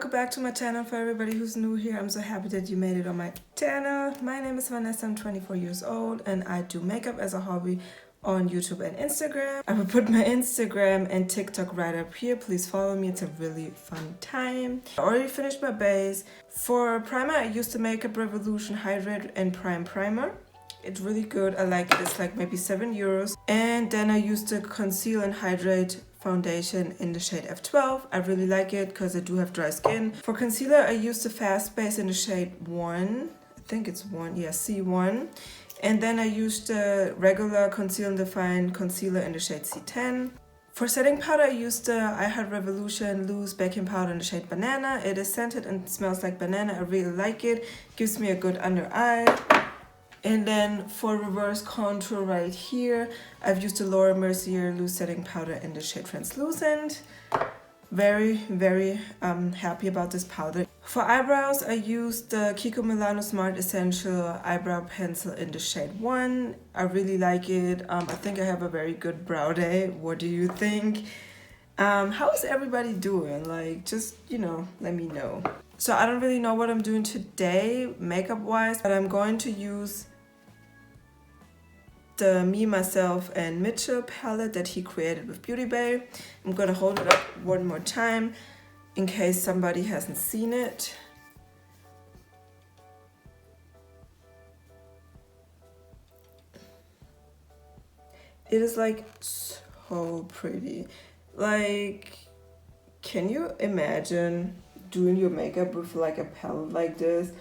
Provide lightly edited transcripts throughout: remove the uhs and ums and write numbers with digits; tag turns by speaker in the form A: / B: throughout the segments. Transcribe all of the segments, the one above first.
A: welcome back to my channel. For everybody who's new here, I'm so happy that you made it on my channel. My name is Vanessa, I'm 24 years old and I do makeup as a hobby on YouTube and Instagram. I will put my Instagram and TikTok right up here. Please follow me, it's a really fun time. I already finished my base. For primer, I used the Makeup Revolution Hydrate and Prime Primer. It's really good, I like it, it's like maybe €7. And then I used the Conceal and Hydrate foundation in the shade F12. I really like it because I do have dry skin. For concealer, I used the Fast Base in the shade 1. I think it's 1, yeah, C1. And then I used the regular Conceal and Define concealer in the shade C10. For setting powder, I used the I Heart Revolution Loose Baking Powder in the shade Banana. It is scented and smells like banana. I really like it. Gives me a good under eye. And then for reverse contour right here, I've used the Laura Mercier Loose Setting Powder in the shade Translucent. Very happy about this powder. For eyebrows, I used the Kiko Milano Smart Essential Eyebrow Pencil in the shade 1. I really like it. I think I have a very good brow day. What do you think? How is everybody doing? Like, just, you know, let me know. So I don't really know what I'm doing today, makeup-wise, but I'm going to use the Me, Myself, and Mitchell palette that he created with Beauty Bay. I'm gonna hold it up one more time in case somebody hasn't seen it. It is like so pretty. Like, can you imagine doing your makeup with like a palette like this?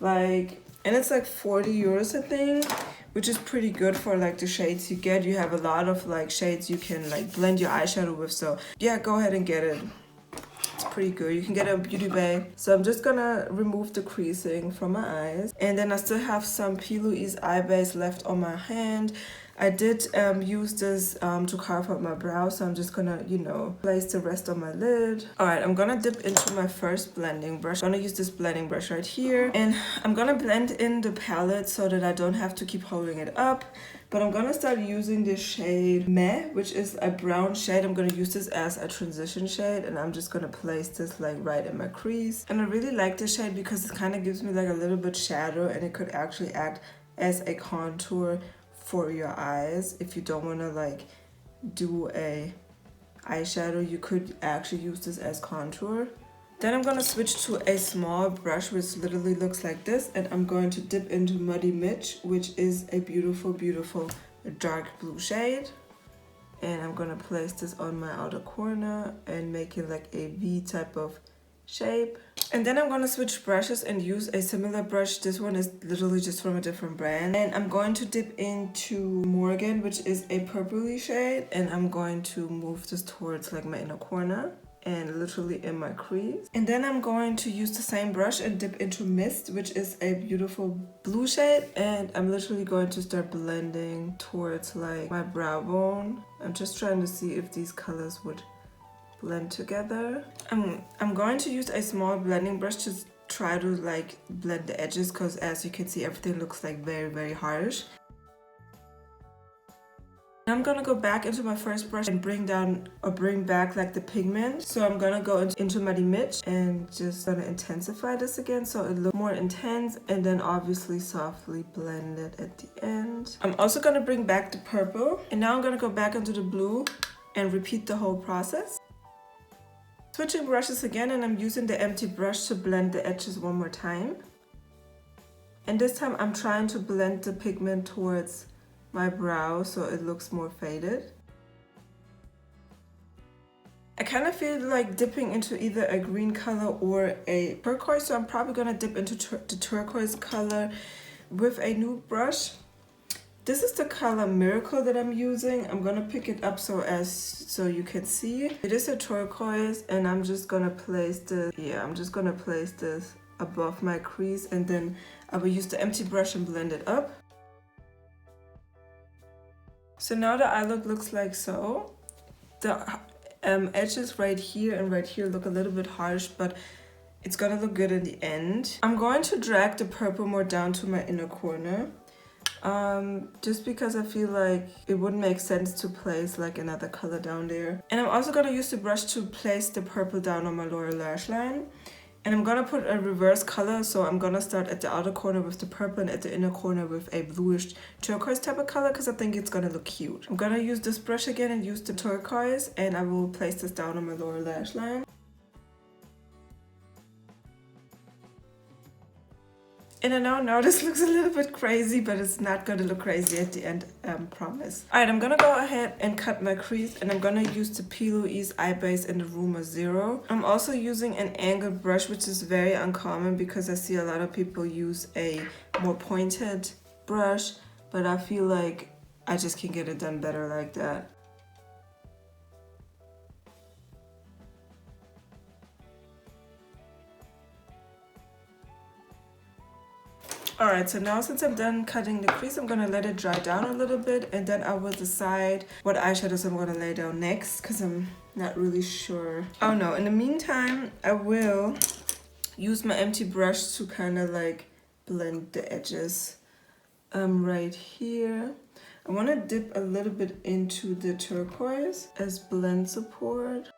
A: Like, and it's like €40, I think, which is pretty good for like the shades you get. You have a lot of like shades you can like blend your eyeshadow with, so yeah, go ahead and get it. It's pretty good. You can get it on Beauty Bay. So I'm just gonna remove the creasing from my eyes, and then I still have some P. Louise eye base left on my hand. I did use this to carve out my brows, so I'm just gonna, you know, place the rest on my lid. Alright, I'm gonna dip into my first blending brush. I'm gonna use this blending brush right here, and I'm gonna blend in the palette so that I don't have to keep holding it up. But I'm gonna start using this shade Meh, which is a brown shade. I'm gonna use this as a transition shade, and I'm just gonna place this like right in my crease. And I really like this shade because it kind of gives me like a little bit shadow, and it could actually act as a contour for your eyes. If you don't want to like do a eyeshadow, you could actually use this as contour. Then I'm gonna switch to a small brush which literally looks like this, and I'm going to dip into Muddy Mitch, which is a beautiful dark blue shade. And I'm gonna place this on my outer corner and make it like a V type of shape. And then I'm gonna switch brushes and use a similar brush. This one is literally just from a different brand. And I'm going to dip into Morgan, which is a purpley shade. And I'm going to move this towards like my inner corner and literally in my crease. And then I'm going to use the same brush and dip into Mist, which is a beautiful blue shade. And I'm literally going to start blending towards like my brow bone. I'm just trying to see if these colors would blend together. I'm going to use a small blending brush to try to like blend the edges, because as you can see, everything looks like very harsh. I'm gonna go back into my first brush and bring back like the pigment. So I'm gonna go into Muddy Mitch and just gonna intensify this again so it looks more intense, and then obviously softly blend it at the end. I'm also gonna bring back the purple, and now I'm gonna go back into the blue and repeat the whole process. Switching brushes again, and I'm using the empty brush to blend the edges one more time. And this time I'm trying to blend the pigment towards my brow so it looks more faded. I kind of feel like dipping into either a green color or a turquoise, so I'm probably gonna dip into the turquoise color with a new brush. This is the color Miracle that I'm using. I'm gonna pick it up so you can see. It is a turquoise, and I'm just gonna place this, I'm just gonna place this above my crease, and then I will use the empty brush and blend it up. So now the eye look looks like so. The edges right here and right here look a little bit harsh, but it's gonna look good in the end. I'm going to drag the purple more down to my inner corner. just because I feel like it wouldn't make sense to place like another color down there. And I'm also gonna use the brush to place the purple down on my lower lash line. And I'm gonna put a reverse color, so I'm gonna start at the outer corner with the purple and at the inner corner with a bluish turquoise type of color because I think it's gonna look cute. I'm gonna use this brush again and use the turquoise, and I will place this down on my lower lash line. And I know now this looks a little bit crazy, but it's not gonna look crazy at the end, promise. Alright, I'm gonna go ahead and cut my crease, and I'm gonna use the P. Louise Eye Base in the Rumor Zero. I'm also using an angled brush, which is very uncommon because I see a lot of people use a more pointed brush, but I feel like I just can get it done better like that. Alright, so now since I'm done cutting the crease, I'm gonna let it dry down a little bit, and then I will decide what eyeshadows I'm gonna lay down next because I'm not really sure. Oh no, in the meantime, I will use my empty brush to kind of like blend the edges right here. I want to dip a little bit into the turquoise as blend support.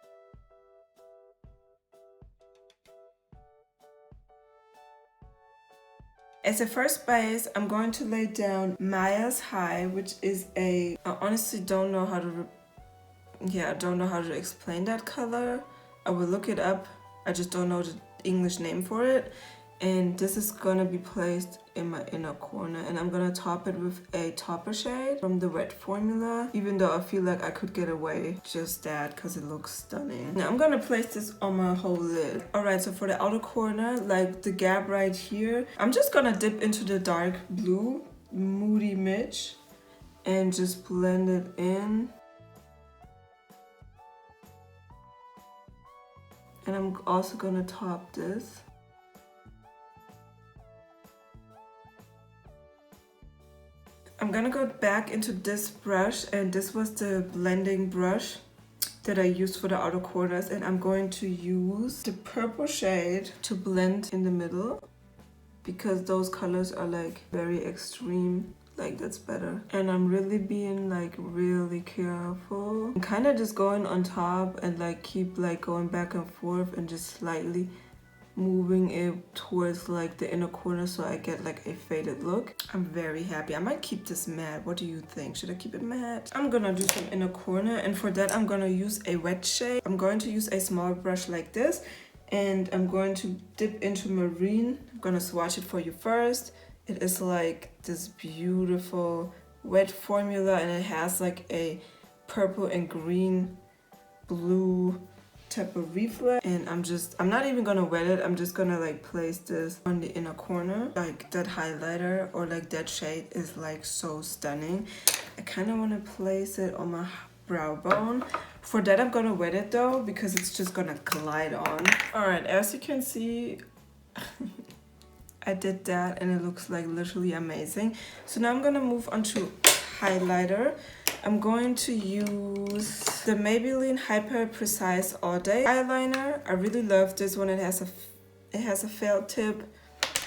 A: As a first base, I'm going to lay down Maya's High, which is I honestly don't know how to, I don't know how to explain that color. I will look it up. I just don't know the English name for it. And this is gonna be placed in my inner corner, and I'm gonna top it with a topper shade from the Wet formula, even though I feel like I could get away just that because it looks stunning. Now I'm gonna place this on my whole lid. Alright, so for the outer corner, like the gap right here, I'm just gonna dip into the dark blue Moody Mitch and just blend it in. And I'm also gonna top this. I'm gonna go back into this brush, and this was the blending brush that I used for the outer corners, and I'm going to use the purple shade to blend in the middle because those colors are like very extreme, like that's better. And I'm really being like really careful. I'm kind of just going on top and like keep like going back and forth and just slightly moving it towards like the inner corner so I get like a faded look. I'm very happy. I might keep this matte. What do you think? Should I keep it matte? I'm gonna do some inner corner, and for that I'm gonna use a wet shade. I'm going to use a small brush like this, and I'm going to dip into Marine. I'm gonna swatch it for you first. It is like this beautiful wet formula, and it has like a purple and green blue type of reflex, and I'm not even gonna wet it. I'm just gonna like place this on the inner corner. Like that highlighter or like that shade is like so stunning. I kind of want to place it on my brow bone. For that I'm gonna wet it though because it's just gonna glide on. Alright, as you can see I did that and it looks like literally amazing. So now I'm gonna move on to highlighter. I'm going to use the Maybelline Hyper Precise All Day eyeliner. I really love this one. It has a felt tip.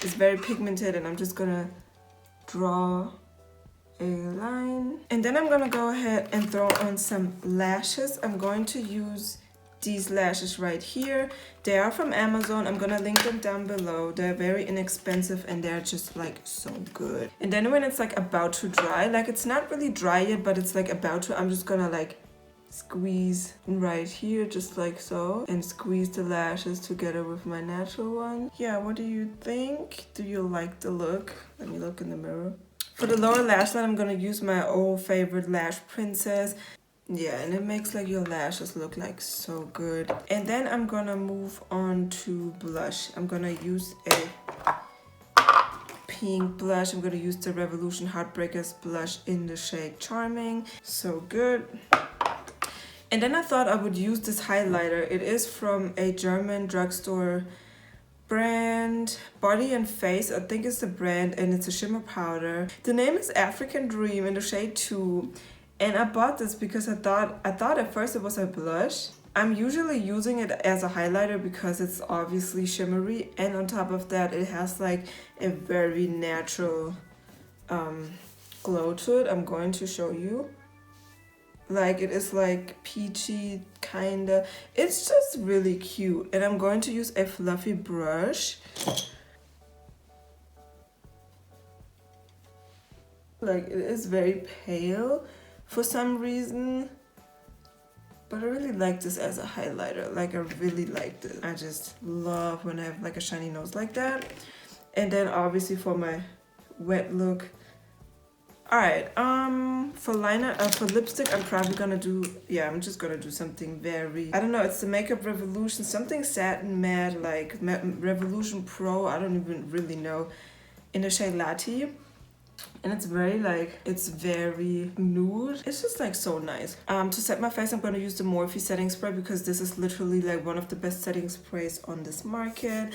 A: It's very pigmented, and I'm just gonna draw a line. And then I'm gonna go ahead and throw on some lashes. I'm going to use these lashes right here. They are from Amazon. I'm gonna link them down below. They're very inexpensive and they're just like so good. And then when it's like about to dry, like it's not really dry yet, but it's like about to, I'm just gonna like squeeze right here just like so, and squeeze the lashes together with my natural one. Yeah, what do you think? Do you like the look? Let me look in the mirror. For the lower lash line, I'm gonna use my old favorite Lash Princess. Yeah, and it makes like your lashes look like so good. And then I'm gonna move on to blush. I'm gonna use a pink blush. I'm gonna use the Revolution Heartbreakers blush in the shade Charming. So good. And then I thought I would use this highlighter. It is from a German drugstore brand, Body and Face, I think it's the brand, and it's a shimmer powder. The name is African Dream in the shade 2. And I bought this because I thought at first it was a blush. I'm usually using it as a highlighter because it's obviously shimmery, and on top of that it has like a very natural glow to it. I'm going to show you. Like, it is like peachy kinda. It's just really cute. And I'm going to use a fluffy brush. Like, it is very pale for some reason, but I really like this as a highlighter. Like, I really like this. I just love when I have like a shiny nose like that. And then obviously for my wet look, all right, for liner, for lipstick, I'm probably gonna do, yeah, I'm just gonna do something very, I don't know, it's the Makeup Revolution, something satin matte, like Revolution Pro, I don't even really know, in the shade Latte. And it's very like, it's very nude. It's just like so nice. To set my face, I'm gonna use the Morphe setting spray because this is literally like one of the best setting sprays on this market.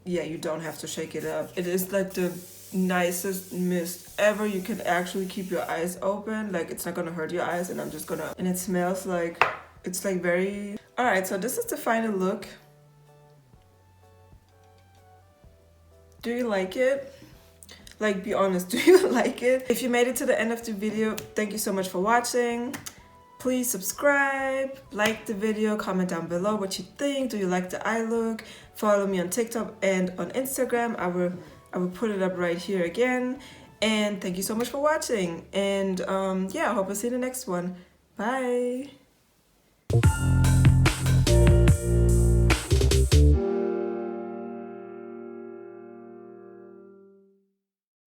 A: Yeah, you don't have to shake it up. It is like the nicest mist ever. You can actually keep your eyes open, like it's not gonna hurt your eyes. And I'm just gonna, and it smells like, it's like very, all right, so this is the final look. Do you like it? Like, be honest, do you like it? If you made it to the end of the video, thank you so much for watching. Please subscribe, like the video, comment down below what you think. Do you like the eye look? Follow me on TikTok and on Instagram. I will put it up right here again. And thank you so much for watching. And yeah, I hope I'll see you in the next one. Bye.